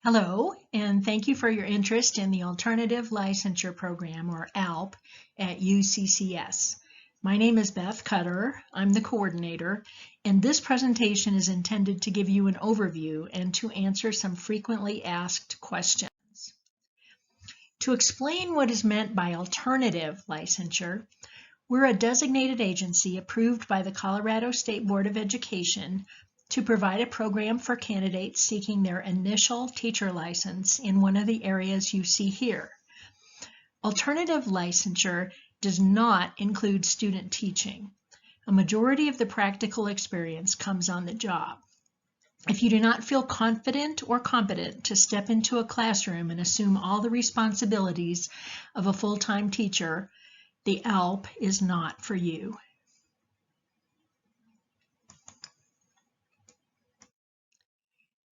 Hello, and thank you for your interest in the Alternative Licensure Program, or ALP, at UCCS. My name is Beth Cutter. I'm the coordinator, and this presentation is intended to give you an overview and to answer some frequently asked questions. To explain what is meant by alternative licensure, we're a designated agency approved by the Colorado State Board of Education to provide a program for candidates seeking their initial teacher license in one of the areas you see here. Alternative licensure does not include student teaching. A majority of the practical experience comes on the job. If you do not feel confident or competent to step into a classroom and assume all the responsibilities of a full-time teacher, the ALP is not for you.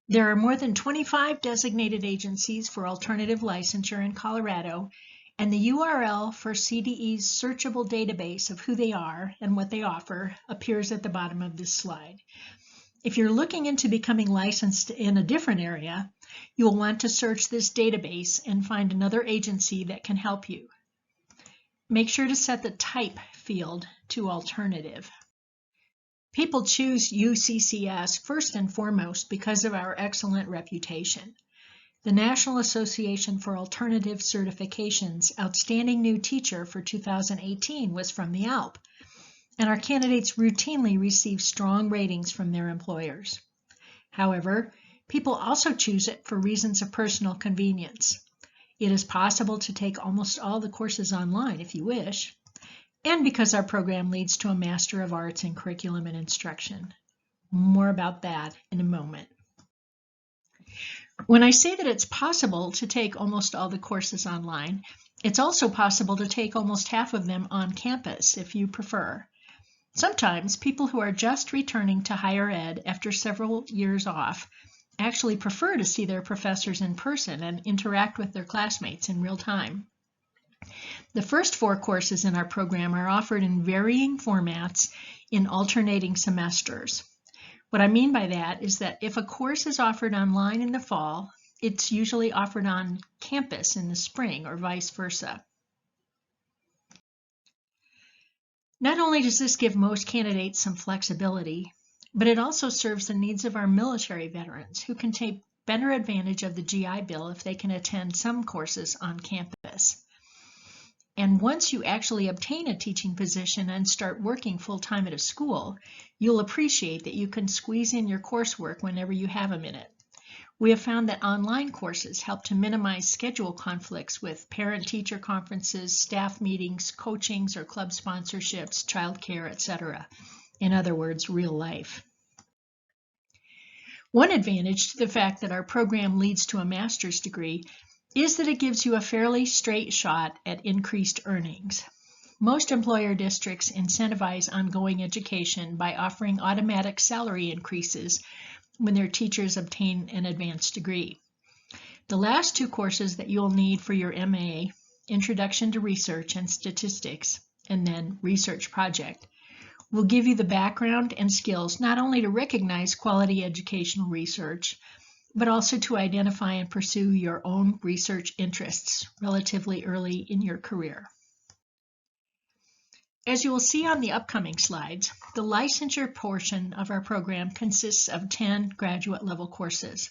There are more than 25 designated agencies for alternative licensure in Colorado, and the URL for CDE's searchable database of who they are and what they offer appears at the bottom of this slide. If you're looking into becoming licensed in a different area, you will want to search this database and find another agency that can help you. Make sure to set the type field to alternative. People choose UCCS first and foremost because of our excellent reputation. The National Association for Alternative Certification's Outstanding New Teacher for 2018 was from the ALP, and our candidates routinely receive strong ratings from their employers. However, people also choose it for reasons of personal convenience. It is possible to take almost all the courses online if you wish, and because our program leads to a Master of Arts in Curriculum and Instruction. More about that in a moment. When I say that it's possible to take almost all the courses online, it's also possible to take almost half of them on campus if you prefer. Sometimes people who are just returning to higher ed after several years off actually prefer to see their professors in person and interact with their classmates in real time. The first 4 courses in our program are offered in varying formats in alternating semesters. What I mean by that is that if a course is offered online in the fall, it's usually offered on campus in the spring or vice versa. Not only does this give most candidates some flexibility, but it also serves the needs of our military veterans who can take better advantage of the GI Bill if they can attend some courses on campus. And once you actually obtain a teaching position and start working full-time at a school, you'll appreciate that you can squeeze in your coursework whenever you have a minute. We have found that online courses help to minimize schedule conflicts with parent-teacher conferences, staff meetings, coachings or club sponsorships, childcare, etc. In other words, real life. One advantage to the fact that our program leads to a master's degree is that it gives you a fairly straight shot at increased earnings. Most employer districts incentivize ongoing education by offering automatic salary increases when their teachers obtain an advanced degree. The last 2 courses that you'll need for your MA, Introduction to Research and Statistics, and then Research Project, will give you the background and skills not only to recognize quality educational research, but also to identify and pursue your own research interests relatively early in your career. As you will see on the upcoming slides, the licensure portion of our program consists of 10 graduate level courses.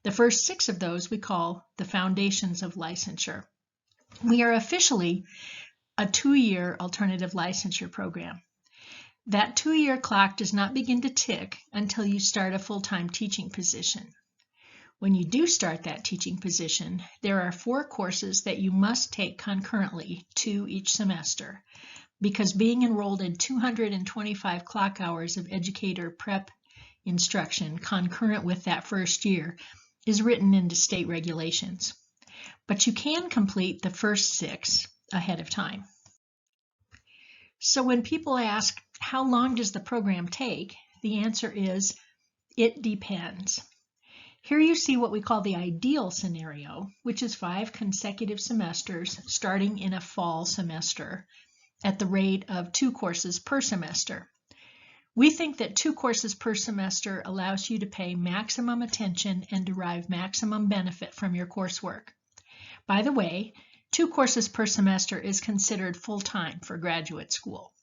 The first 6 of those we call the Foundations of Licensure. We are officially a 2-year alternative licensure program. That 2-year clock does not begin to tick until you start a full-time teaching position. When you do start that teaching position, there are 4 courses that you must take concurrently, 2 each semester, because being enrolled in 225 clock hours of educator prep instruction concurrent with that first year is written into state regulations. But you can complete the first 6 ahead of time. So when people ask, how long does the program take? The answer is, it depends. Here you see what we call the ideal scenario, which is 5 consecutive semesters starting in a fall semester at the rate of 2 courses per semester. We think that 2 courses per semester allows you to pay maximum attention and derive maximum benefit from your coursework. By the way, 2 courses per semester is considered full-time for graduate school.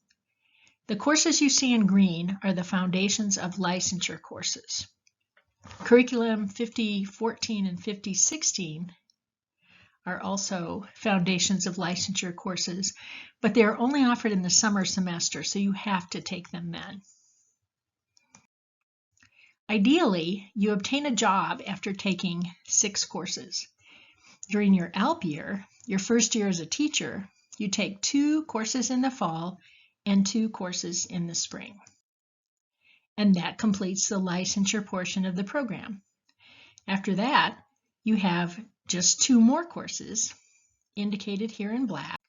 The courses you see in green are the Foundations of Licensure courses. Curriculum 5014 and 5016 are also Foundations of Licensure courses, but they are only offered in the summer semester, so you have to take them then. Ideally, you obtain a job after taking 6 courses. During your ALP year, your first year as a teacher, you take 2 courses in the fall and 2 courses in the spring. And that completes the licensure portion of the program. After that, you have just 2 more courses, indicated here in black,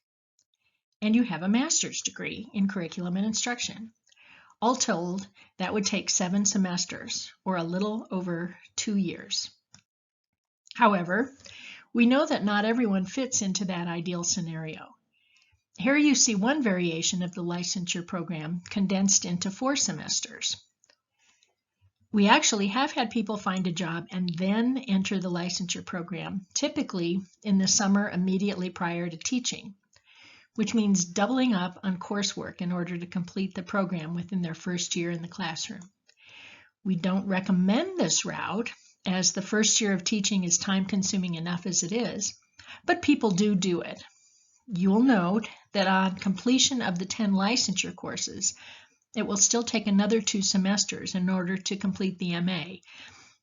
and you have a master's degree in curriculum and instruction. All told, that would take 7 semesters, or a little over 2 years. However, we know that not everyone fits into that ideal scenario. Here you see one variation of the licensure program condensed into 4 semesters. We actually have had people find a job and then enter the licensure program, typically in the summer immediately prior to teaching, which means doubling up on coursework in order to complete the program within their first year in the classroom. We don't recommend this route, as the first year of teaching is time-consuming enough as it is, but people do it. You'll note that on completion of the 10 licensure courses, it will still take another 2 semesters in order to complete the MA.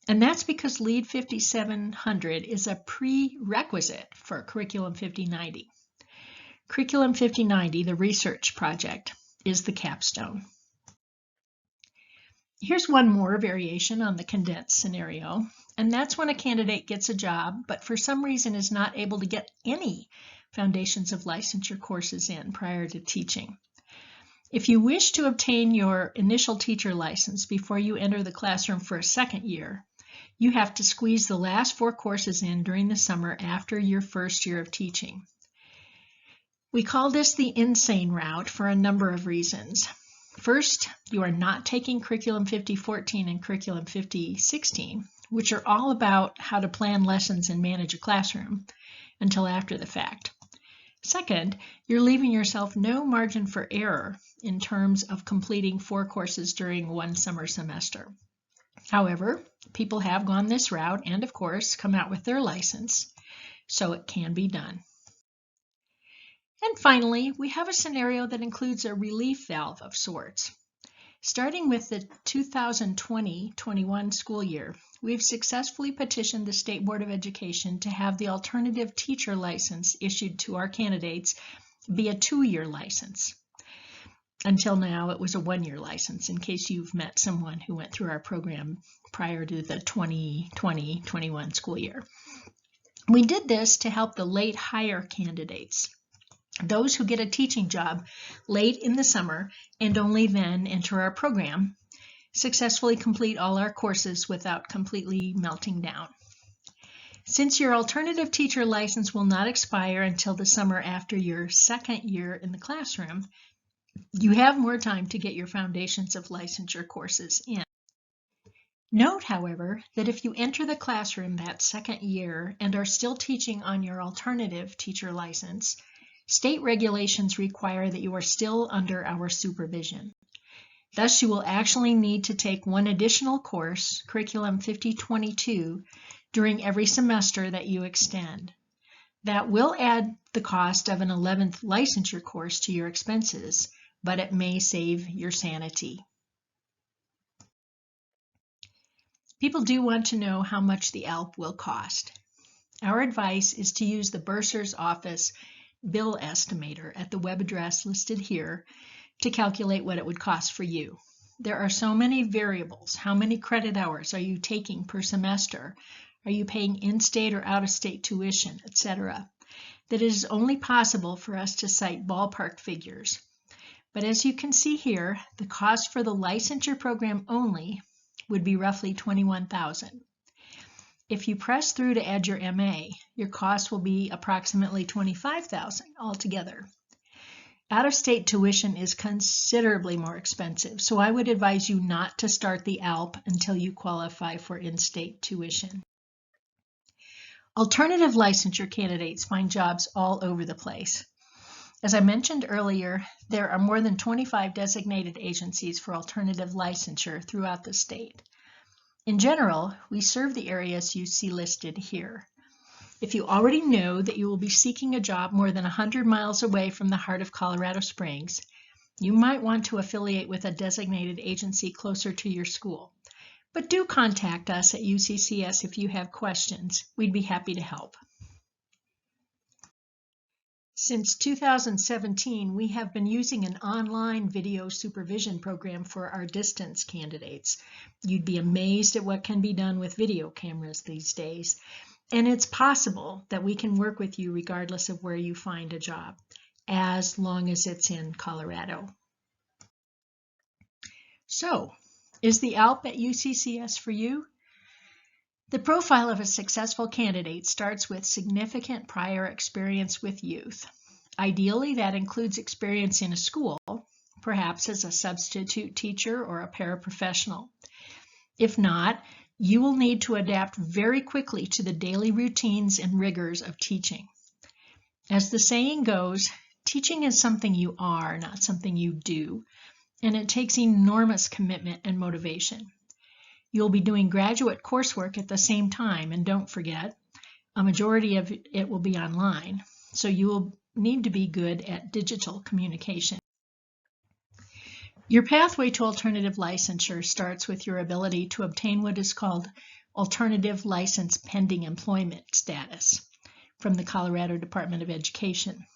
And that's because LEAD 5700 is a prerequisite for Curriculum 5090. Curriculum 5090, the research project, is the capstone. Here's one more variation on the condensed scenario, and that's when a candidate gets a job, but for some reason is not able to get any Foundations of Licensure courses in prior to teaching. If you wish to obtain your initial teacher license before you enter the classroom for a second year, you have to squeeze the last 4 courses in during the summer after your first year of teaching. We call this the insane route for a number of reasons. First, you are not taking Curriculum 5014 and Curriculum 5016, which are all about how to plan lessons and manage a classroom, until after the fact. Second, you're leaving yourself no margin for error in terms of completing 4 courses during one summer semester. However, people have gone this route and, of course, come out with their license, so it can be done. And finally, we have a scenario that includes a relief valve of sorts. Starting with the 2020-21 school year, we've successfully petitioned the State Board of Education to have the alternative teacher license issued to our candidates be a 2-year license. Until now, it was a 1-year license, in case you've met someone who went through our program prior to the 2020-21 school year. We did this to help the late hire candidates, those who get a teaching job late in the summer and only then enter our program, successfully complete all our courses without completely melting down. Since your alternative teacher license will not expire until the summer after your second year in the classroom, you have more time to get your Foundations of Licensure courses in. Note, however, that if you enter the classroom that second year and are still teaching on your alternative teacher license, state regulations require that you are still under our supervision. Thus, you will actually need to take one additional course, Curriculum 5022, during every semester that you extend. That will add the cost of an 11th licensure course to your expenses, but it may save your sanity. People do want to know how much the ALP will cost. Our advice is to use the Bursar's Office bill estimator at the web address listed here to calculate what it would cost for you. There are so many variables. How many credit hours are you taking per semester? Are you paying in-state or out-of-state tuition, etc., that it is only possible for us to cite ballpark figures. But as you can see here, the cost for the licensure program only would be roughly $21,000. If you press through to add your MA, your cost will be approximately $25,000 altogether. Out-of-state tuition is considerably more expensive, so I would advise you not to start the ALP until you qualify for in-state tuition. Alternative licensure candidates find jobs all over the place. As I mentioned earlier, there are more than 25 designated agencies for alternative licensure throughout the state. In general, we serve the areas you see listed here. If you already know that you will be seeking a job more than 100 miles away from the heart of Colorado Springs, you might want to affiliate with a designated agency closer to your school. But do contact us at UCCS if you have questions. We'd be happy to help. Since 2017, we have been using an online video supervision program for our distance candidates. You'd be amazed at what can be done with video cameras these days. And it's possible that we can work with you regardless of where you find a job, as long as it's in Colorado. So, is the ALP at UCCS for you? The profile of a successful candidate starts with significant prior experience with youth. Ideally, that includes experience in a school, perhaps as a substitute teacher or a paraprofessional. If not, you will need to adapt very quickly to the daily routines and rigors of teaching. As the saying goes, teaching is something you are, not something you do, and it takes enormous commitment and motivation. You'll be doing graduate coursework at the same time, and don't forget, a majority of it will be online, so you will need to be good at digital communication. Your pathway to alternative licensure starts with your ability to obtain what is called Alternative License Pending Employment status from the Colorado Department of Education.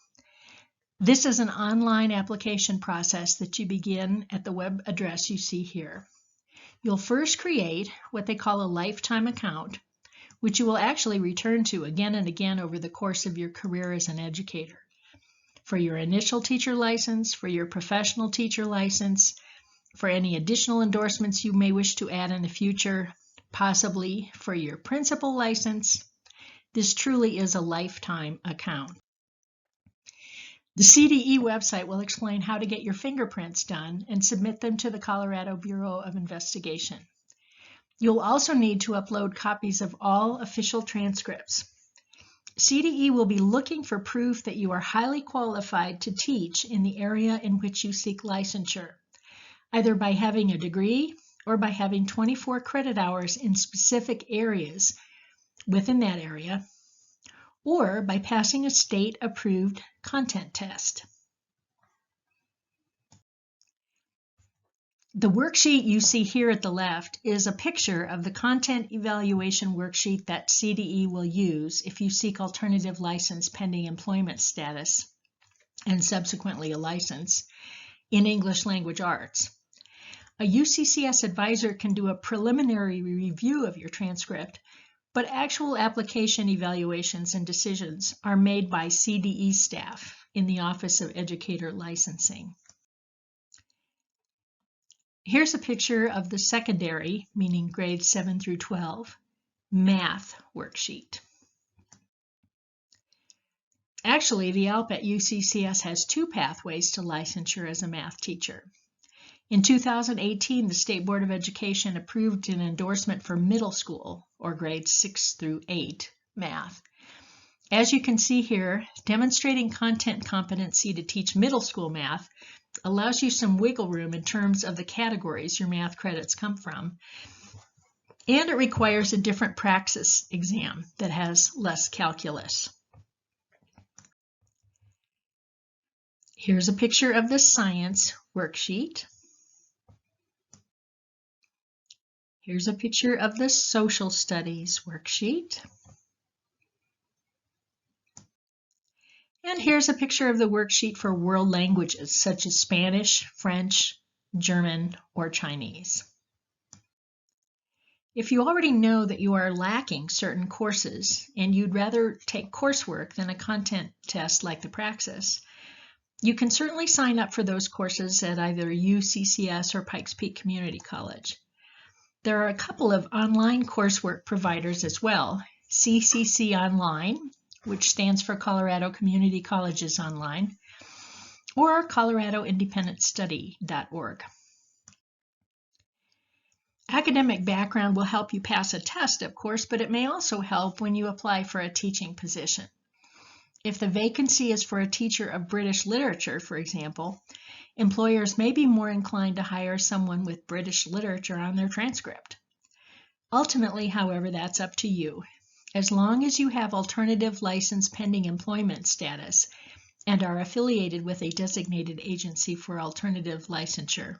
This is an online application process that you begin at the web address you see here. You'll first create what they call a lifetime account, which you will actually return to again and again over the course of your career as an educator. For your initial teacher license, for your professional teacher license, for any additional endorsements you may wish to add in the future, possibly for your principal license. This truly is a lifetime account. The CDE website will explain how to get your fingerprints done and submit them to the Colorado Bureau of Investigation. You'll also need to upload copies of all official transcripts. CDE will be looking for proof that you are highly qualified to teach in the area in which you seek licensure, either by having a degree or by having 24 credit hours in specific areas within that area, or by passing a state-approved content test. The worksheet you see here at the left is a picture of the content evaluation worksheet that CDE will use if you seek alternative license pending employment status and subsequently a license in English language arts. A UCCS advisor can do a preliminary review of your transcript, but actual application evaluations and decisions are made by CDE staff in the Office of Educator Licensing. Here's a picture of the secondary, meaning grades 7 through 12, math worksheet. Actually, the ALP at UCCS has two pathways to licensure as a math teacher. In 2018, the State Board of Education approved an endorsement for middle school, or grades 6 through 8, math. As you can see here, demonstrating content competency to teach middle school math allows you some wiggle room in terms of the categories your math credits come from, and it requires a different praxis exam that has less calculus. Here's a picture of the science worksheet. Here's a picture of the social studies worksheet. And here's a picture of the worksheet for world languages such as Spanish, French, German, or Chinese. If you already know that you are lacking certain courses and you'd rather take coursework than a content test like the Praxis, you can certainly sign up for those courses at either UCCS or Pikes Peak Community College. There are a couple of online coursework providers as well, CCC Online, which stands for Colorado Community Colleges Online, or coloradoindependentstudy.org. Academic background will help you pass a test, of course, but it may also help when you apply for a teaching position. If the vacancy is for a teacher of British literature, for example, employers may be more inclined to hire someone with British literature on their transcript. Ultimately, however, that's up to you. As long as you have alternative license pending employment status and are affiliated with a designated agency for alternative licensure,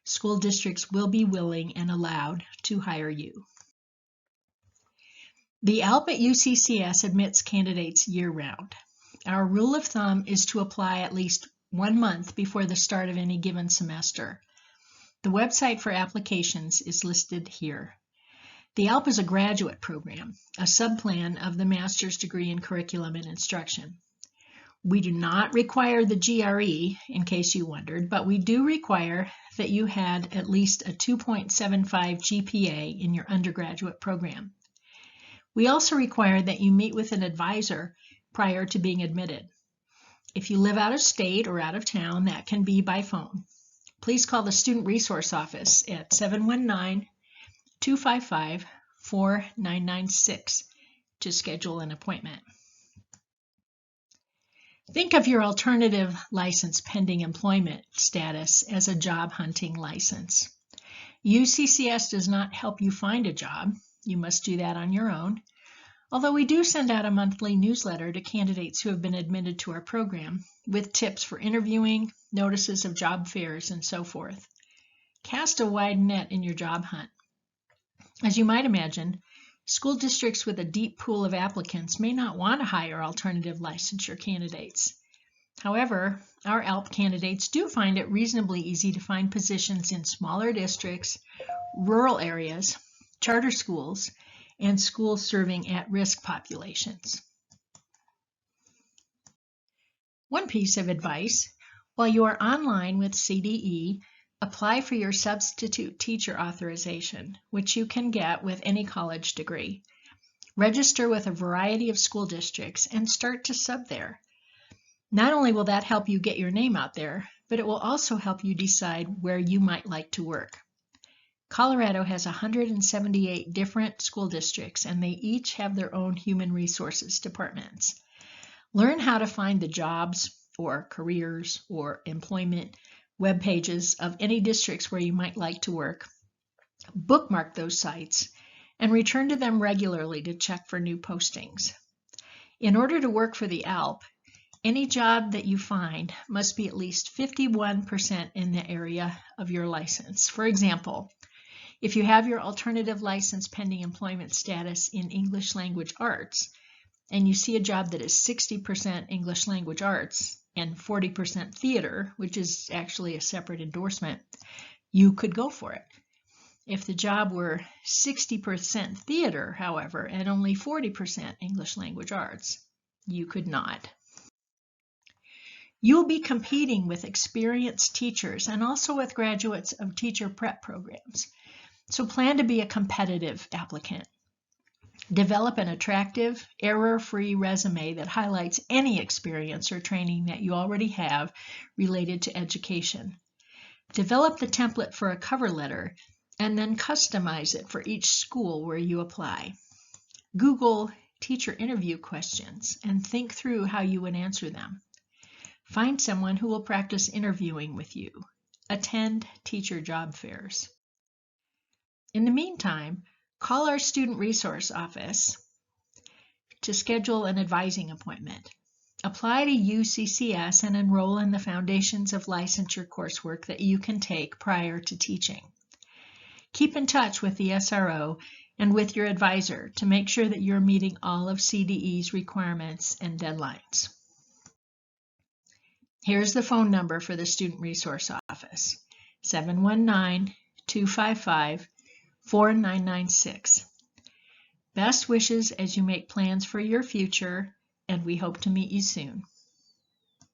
school districts will be willing and allowed to hire you. The ALP at UCCS admits candidates year-round. Our rule of thumb is to apply at least 1 month before the start of any given semester. The website for applications is listed here. The ALP is a graduate program, a subplan of the master's degree in curriculum and instruction. We do not require the GRE, in case you wondered, but we do require that you had at least a 2.75 GPA in your undergraduate program. We also require that you meet with an advisor prior to being admitted. If you live out of state or out of town, that can be by phone. Please call the Student Resource Office at 719-255-4996 to schedule an appointment. Think of your alternative license pending employment status as a job hunting license. UCCS does not help you find a job. You must do that on your own. Although we do send out a monthly newsletter to candidates who have been admitted to our program with tips for interviewing, notices of job fairs, and so forth. Cast a wide net in your job hunt. As you might imagine, school districts with a deep pool of applicants may not want to hire alternative licensure candidates. However, our ALP candidates do find it reasonably easy to find positions in smaller districts, rural areas, charter schools, and schools serving at-risk populations. One piece of advice, while you are online with CDE, apply for your substitute teacher authorization, which you can get with any college degree. Register with a variety of school districts and start to sub there. Not only will that help you get your name out there, but it will also help you decide where you might like to work. Colorado has 178 different school districts, and they each have their own human resources departments. Learn how to find the jobs or careers or employment web pages of any districts where you might like to work. Bookmark those sites and return to them regularly to check for new postings. In order to work for the ALP, any job that you find must be at least 51% in the area of your license. For example, if you have your alternative license pending employment status in English language arts, and you see a job that is 60% English language arts and 40% theater, which is actually a separate endorsement, you could go for it. If the job were 60% theater, however, and only 40% English language arts, you could not. You'll be competing with experienced teachers and also with graduates of teacher prep programs. So plan to be a competitive applicant. Develop an attractive, error-free resume that highlights any experience or training that you already have related to education. Develop the template for a cover letter and then customize it for each school where you apply. Google teacher interview questions and think through how you would answer them. Find someone who will practice interviewing with you. Attend teacher job fairs. In the meantime, call our Student Resource Office to schedule an advising appointment. Apply to UCCS and enroll in the Foundations of Licensure coursework that you can take prior to teaching. Keep in touch with the SRO and with your advisor to make sure that you're meeting all of CDE's requirements and deadlines. Here's the phone number for the Student Resource Office, 719-255-4996. Best wishes as you make plans for your future, and we hope to meet you soon.